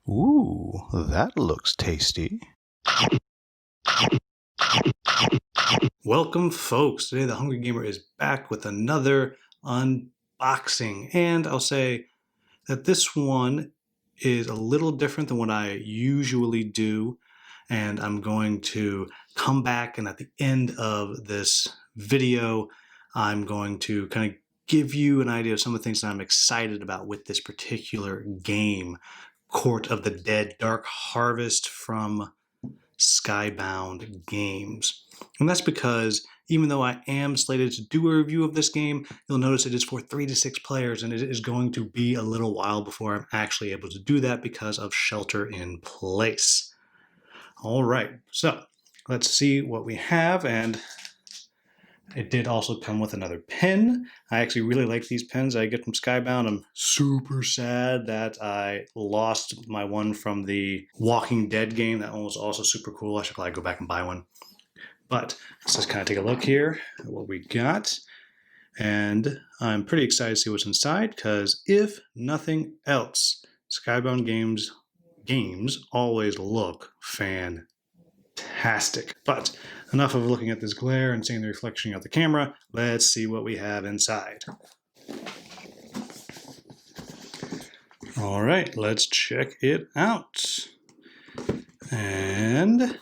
Ooh, that looks tasty. Welcome, folks. Today, the Hungry Gamer is back with another unboxing. And I'll say that this one is a little different than what I usually do. And I'm going to come back, and at the end of this video, I'm going to kind of give you an idea of some of the things that I'm excited about with this particular game, Court of the Dead Dark Harvest from Skybound Games. And that's because even though I am slated to do a review of this game, you'll notice it is for 3 to 6 players, and it is going to be a little while before I'm actually able to do that because of shelter in place. All right, so let's see what we have, and it did also come with another pen. I actually really like these pens I get from Skybound. I'm super sad that I lost my one from the Walking Dead game. That one was also super cool. I should probably go back and buy one. But let's just kind of take a look here at what we got. And I'm pretty excited to see what's inside, because if nothing else, Skybound games always look fantastic. But enough of looking at this glare and seeing the reflection of the camera. Let's see what we have inside. All right, let's check it out. And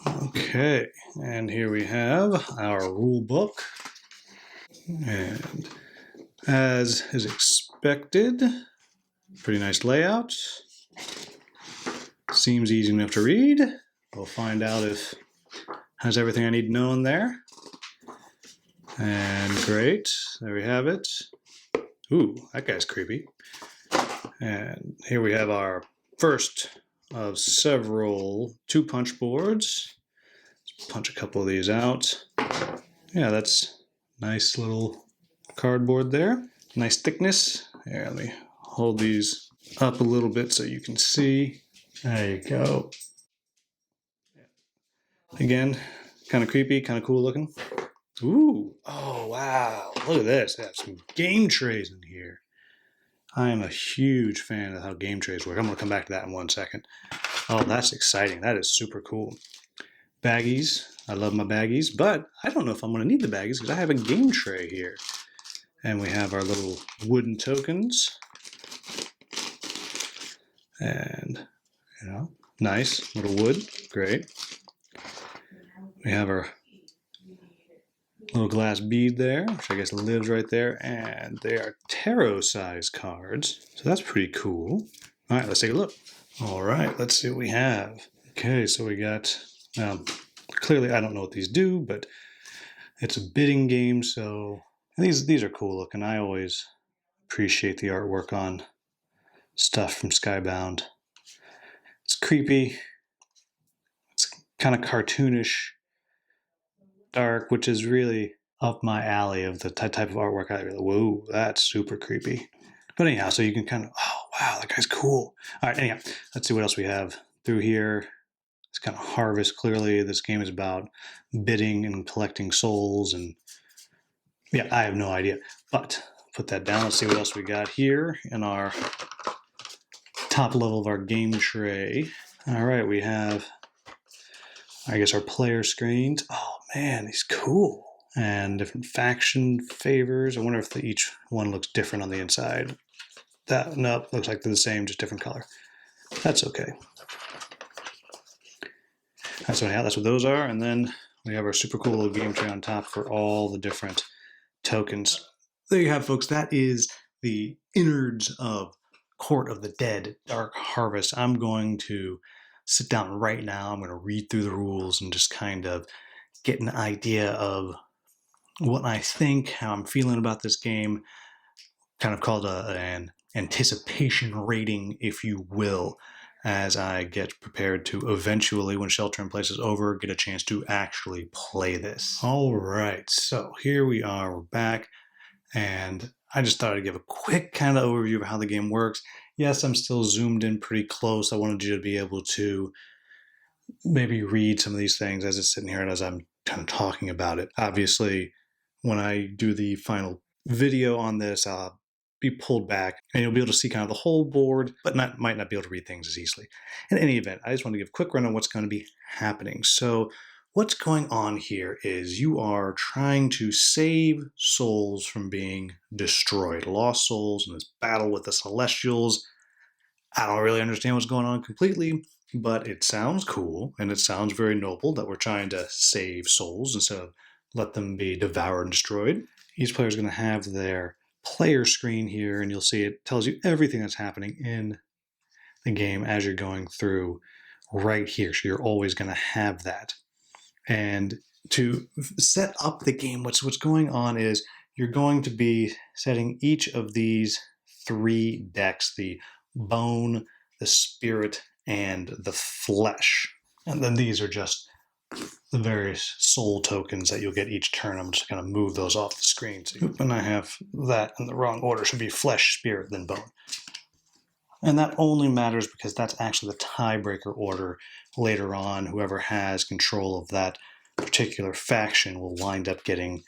okay, and here we have our rule book. And as is expected, pretty nice layout. Seems easy enough to read. We'll find out if it has everything I need to know in there. And great, there we have it. Ooh, that guy's creepy. And here we have our first of several 2-punch boards. Let's punch a couple of these out. Yeah, that's nice little cardboard there. Nice thickness. Here, let me hold these up a little bit so you can see. There you go. Again, kind of creepy, kind of cool looking. Ooh, oh wow, look at this. They have some game trays in here. I am a huge fan of how game trays work. I'm going to come back to that in 1 second. Oh, that's exciting. That is super cool. Baggies. I love my baggies, but I don't know if I'm going to need the baggies because I have a game tray here. And we have our little wooden tokens. And, you know, nice little wood. Great. We have our little glass bead there, which I guess lives right there, and they are tarot-sized cards, so that's pretty cool. All right, let's take a look. All right, let's see what we have. Okay, so we got, clearly I don't know what these do, but it's a bidding game, so these are cool looking. I always appreciate the artwork on stuff from Skybound. It's creepy. It's kind of cartoonish, dark, which is really up my alley of the type of artwork I really, whoa, that's super creepy. But anyhow, so you can kind of, oh, wow, that guy's cool. All right, anyhow, let's see what else we have through here. It's kind of harvest. Clearly, this game is about bidding and collecting souls, and yeah, I have no idea. But put that down. Let's see what else we got here in our top level of our game tray. All right, we have, I guess, our player screens. Oh man, these cool. And different faction favors. I wonder if each one looks different on the inside. That, nope, looks like they're the same, just different color. That's okay. That's what those are. And then we have our super cool little game tray on top for all the different tokens. There you have, folks. That is the innards of Court of the Dead Dark Harvest. I'm going to sit down right now. I'm going to read through the rules and just kind of get an idea of what I think, how I'm feeling about this game, kind of called an anticipation rating, if you will, as I get prepared to eventually, when shelter in place is over, get a chance to actually play this. All right, so here we are, we're back, and I just thought I'd give a quick kind of overview of how the game works. Yes, I'm still zoomed in pretty close. I wanted you to be able to maybe read some of these things as it's sitting here and as I'm kind of talking about it. Obviously, when I do the final video on this, I'll be pulled back, and you'll be able to see kind of the whole board, but might not be able to read things as easily. In any event, I just want to give a quick run on what's going to be happening. So what's going on here is you are trying to save souls from being destroyed, lost souls in this battle with the Celestials. I don't really understand what's going on completely, but it sounds cool, and it sounds very noble that we're trying to save souls instead of let them be devoured and destroyed. Each player is going to have their player screen here, and you'll see it tells you everything that's happening in the game as you're going through right here. So you're always going to have that. And to set up the game, what's going on is you're going to be setting each of these 3 decks, the bone, the spirit, and the flesh. And then these are just the various soul tokens that you'll get each turn. I'm just going to move those off the screen. So, and I have that in the wrong order. It should be flesh, spirit, then bone. And that only matters because that's actually the tiebreaker order later on. Whoever has control of that particular faction will wind up getting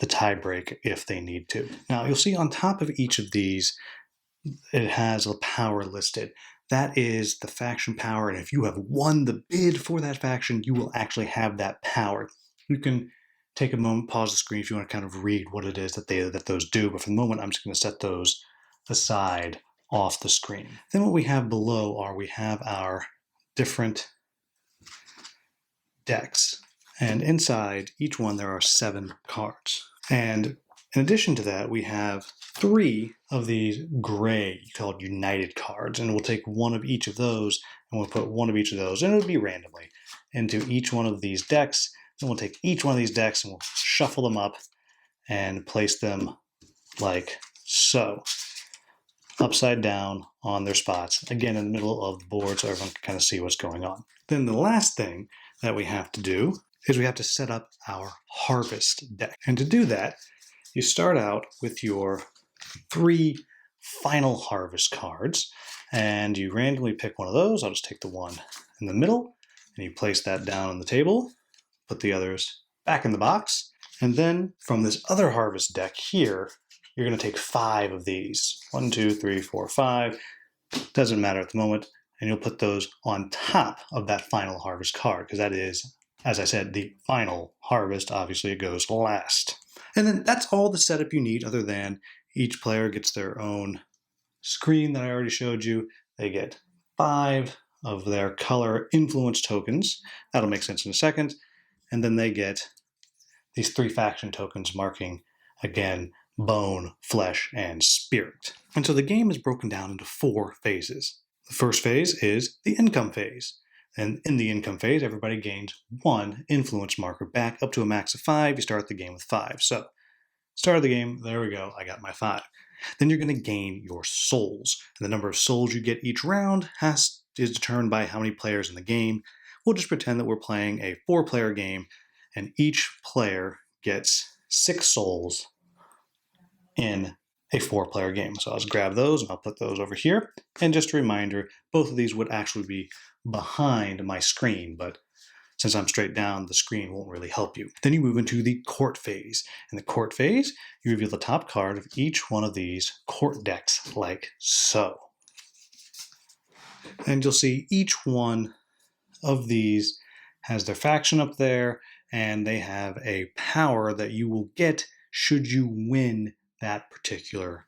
the tiebreak if they need to. Now, you'll see on top of each of these, it has a power listed. That is the faction power, and if you have won the bid for that faction, you will actually have that power. You can take a moment, pause the screen if you want to kind of read what it is that those do, but for the moment, I'm just going to set those aside off the screen. Then what we have below we have our different decks, and inside each one there are 7 cards. And in addition to that, we have 3 of these gray called United cards, and we'll take one of each of those, and we'll put one of each of those, and it'll be randomly, into each one of these decks. Then we'll take each one of these decks and we'll shuffle them up and place them like so, upside down on their spots, again in the middle of the board so everyone can kind of see what's going on. Then the last thing that we have to do is we have to set up our harvest deck. And to do that, you start out with your 3 final harvest cards, and you randomly pick one of those. I'll just take the one in the middle, and you place that down on the table, put the others back in the box, and then from this other harvest deck here, you're going to take 5 of these. 1, 2, 3, 4, 5. Doesn't matter at the moment. And you'll put those on top of that final harvest card, because that is, as I said, the final harvest. Obviously, it goes last. And then that's all the setup you need, other than each player gets their own screen that I already showed you. They get 5 of their color influence tokens. That'll make sense in a second. And then they get these 3 faction tokens marking, again, bone, flesh, and spirit. And so the game is broken down into 4 phases. The first phase is the income phase. And in the income phase, everybody gains 1 influence marker back up to a max of 5. You start the game with 5. So, start of the game, there we go, I got my 5. Then you're going to gain your souls. And the number of souls you get each round is determined by how many players in the game. We'll just pretend that we're playing a 4-player game, and each player gets 6 souls in a 4-player game. So I'll just grab those and I'll put those over here. And just a reminder, both of these would actually be behind my screen, but since I'm straight down, the screen won't really help you. Then you move into the court phase. In the court phase, you reveal the top card of each one of these court decks like so. And you'll see each one of these has their faction up there, and they have a power that you will get should you win that particular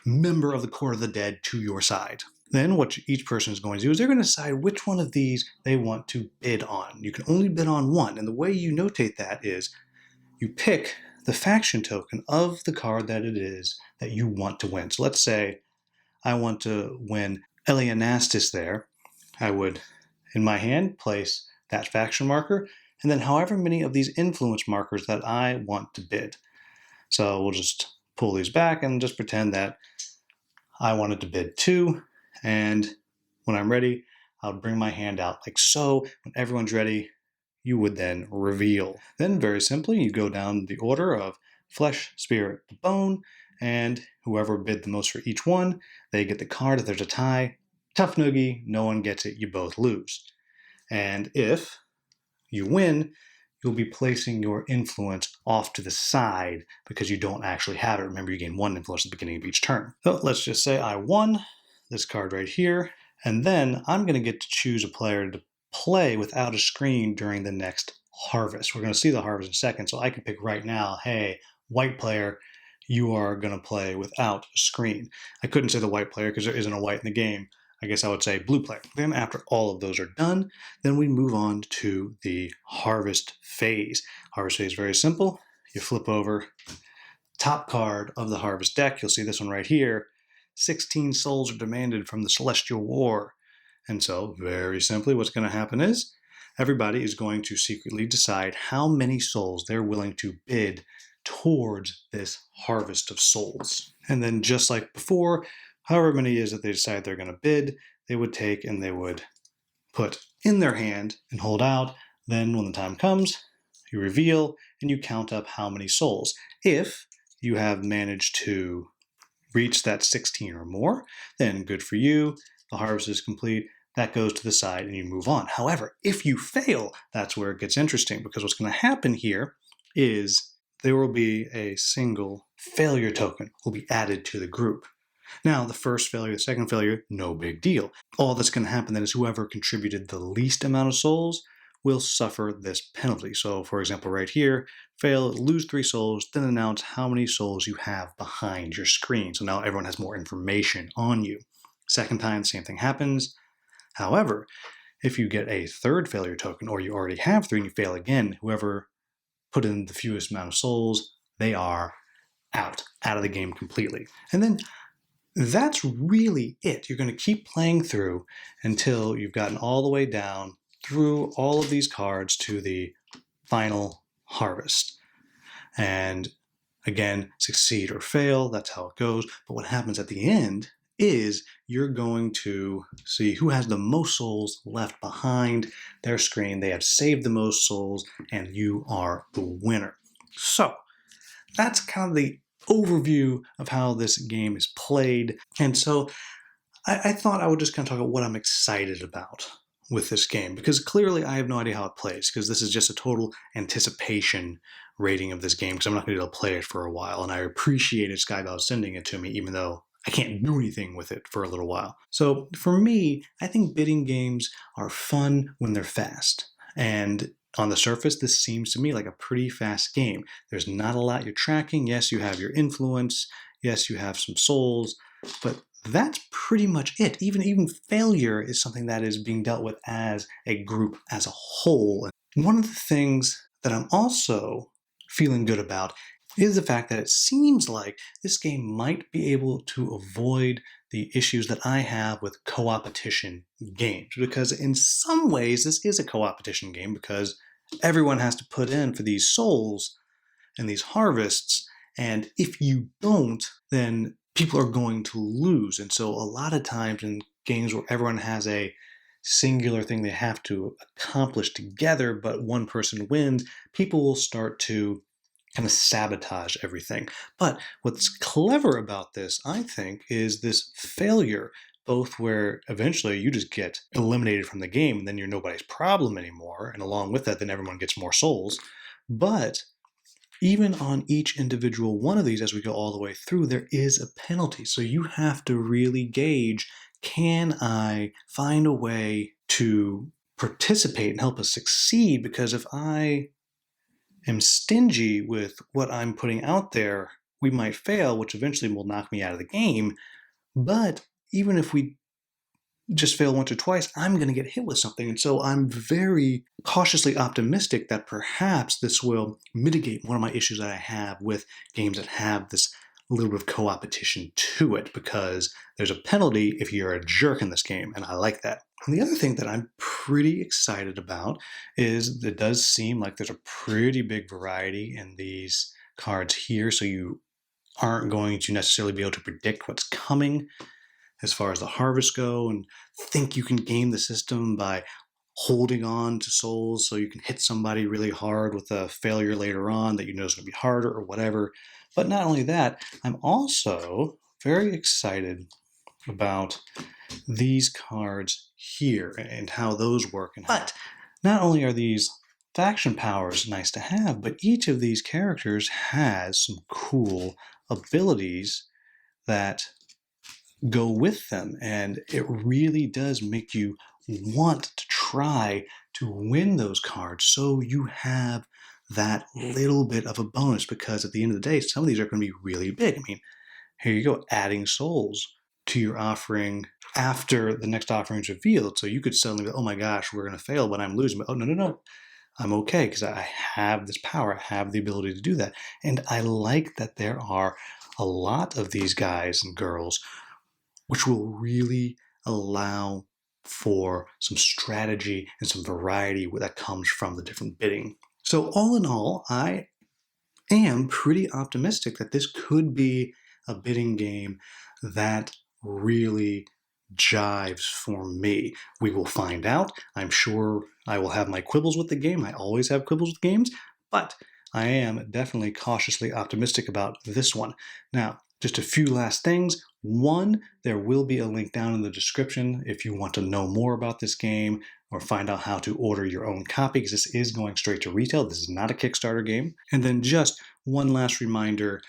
member of the Court of the Dead to your side. Then what each person is going to do is they're going to decide which one of these they want to bid on. You can only bid on one, and the way you notate that is you pick the faction token of the card that it is that you want to win. So let's say I want to win Elianastis there. I would, in my hand, place that faction marker, and then however many of these influence markers that I want to bid. So we'll just pull these back and just pretend that I wanted to bid 2, and when I'm ready, I'll bring my hand out like so. When everyone's ready, you would then reveal. Then very simply, you go down the order of flesh, spirit, bone, and whoever bid the most for each one, they get the card. If there's a tie, tough noogie, no one gets it, you both lose. And if you win, you'll be placing your influence off to the side because you don't actually have it. Remember, you gain 1 influence at the beginning of each turn. So let's just say I won this card right here, and then I'm going to get to choose a player to play without a screen during the next harvest. We're going to see the harvest in a second, so I can pick right now, hey, white player, you are going to play without a screen. I couldn't say the white player because there isn't a white in the game. I guess I would say blue player. Then after all of those are done, then we move on to the harvest phase. Harvest phase is very simple. You flip over top card of the harvest deck. You'll see this one right here. 16 souls are demanded from the Celestial War. And so very simply what's going to happen is everybody is going to secretly decide how many souls they're willing to bid towards this harvest of souls. And then just like before, however many it is that they decide they're going to bid, they would take and they would put in their hand and hold out. Then when the time comes, you reveal and you count up how many souls. If you have managed to reach that 16 or more, then good for you. The harvest is complete. That goes to the side and you move on. However, if you fail, that's where it gets interesting, because what's going to happen here is there will be a single failure token will be added to the group. Now, the first failure, the second failure, no big deal. All that's going to happen then is whoever contributed the least amount of souls will suffer this penalty. So, for example, right here, fail, lose 3 souls, then announce how many souls you have behind your screen. So now everyone has more information on you. Second time, same thing happens. However, if you get a third failure token, or you already have 3 and you fail again, whoever put in the fewest amount of souls, they are out of the game completely. And then that's really it. You're going to keep playing through until you've gotten all the way down through all of these cards to the final harvest. And again, succeed or fail, that's how it goes. But what happens at the end is you're going to see who has the most souls left behind their screen. They have saved the most souls, and you are the winner. So that's kind of the overview of how this game is played. And so I thought I would just kind of talk about what I'm excited about with this game, because clearly I have no idea how it plays, because this is just a total anticipation rating of this game, because I'm not going to be able to play it for a while, and I appreciated Skybound sending it to me, even though I can't do anything with it for a little while. So for me, I think bidding games are fun when they're fast. And on the surface, this seems to me like a pretty fast game. There's not a lot you're tracking. Yes, you have your influence. Yes, you have some souls, but that's pretty much it. Even failure is something that is being dealt with as a group, as a whole. And one of the things that I'm also feeling good about is the fact that it seems like this game might be able to avoid the issues that I have with co-opetition games. Because in some ways, this is a co-opetition game, because everyone has to put in for these souls and these harvests. And if you don't, then people are going to lose. And so a lot of times in games where everyone has a singular thing they have to accomplish together, but one person wins, people will start to kind of sabotage everything. But what's clever about this, I think, is this failure, both where eventually you just get eliminated from the game and then you're nobody's problem anymore, and along with that, then everyone gets more souls. But even on each individual one of these, as we go all the way through, there is a penalty. So you have to really gauge, can I find a way to participate and help us succeed? Because if I am stingy with what I'm putting out there, we might fail, which eventually will knock me out of the game. But even if we just fail once or twice, I'm going to get hit with something. And so I'm very cautiously optimistic that perhaps this will mitigate one of my issues that I have with games that have this little bit of co-opetition to it, because there's a penalty if you're a jerk in this game, and I like that. And the other thing that I'm pretty excited about is it does seem like there's a pretty big variety in these cards here, so you aren't going to necessarily be able to predict what's coming as far as the harvest go, and think you can game the system by holding on to souls so you can hit somebody really hard with a failure later on that you know is going to be harder or whatever. But not only that, I'm also very excited about these cards here and how those work. But not only are these faction power is nice to have, but each of these characters has some cool abilities that go with them, and it really does make you want to try to win those cards so you have that little bit of a bonus, because at the end of the day, some of these are going to be really big. I mean, here you go, adding souls to your offering after the next offering is revealed. So you could suddenly be, oh my gosh, we're going to fail, but I'm losing. But oh, no, no, no. I'm okay because I have this power. I have the ability to do that. And I like that there are a lot of these guys and girls which will really allow for some strategy and some variety that comes from the different bidding. So all in all, I am pretty optimistic that this could be a bidding game that really jives for me. We will find out. I'm sure I will have my quibbles with the game. I always have quibbles with games, but I am definitely cautiously optimistic about this one. Now, just a few last things. One, there will be a link down in the description if you want to know more about this game or find out how to order your own copy, because this is going straight to retail. This is not a Kickstarter game. And then just one last reminder,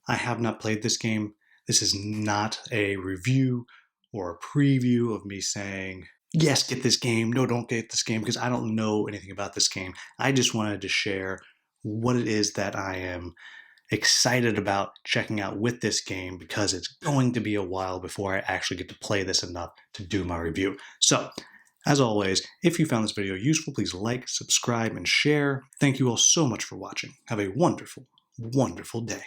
I have not played this game. This is not a review or a preview of me saying, yes, get this game. No, don't get this game, because I don't know anything about this game. I just wanted to share what it is that I am excited about checking out with this game, because it's going to be a while before I actually get to play this enough to do my review. So, as always, if you found this video useful, please like, subscribe, and share. Thank you all so much for watching. Have a wonderful, wonderful day.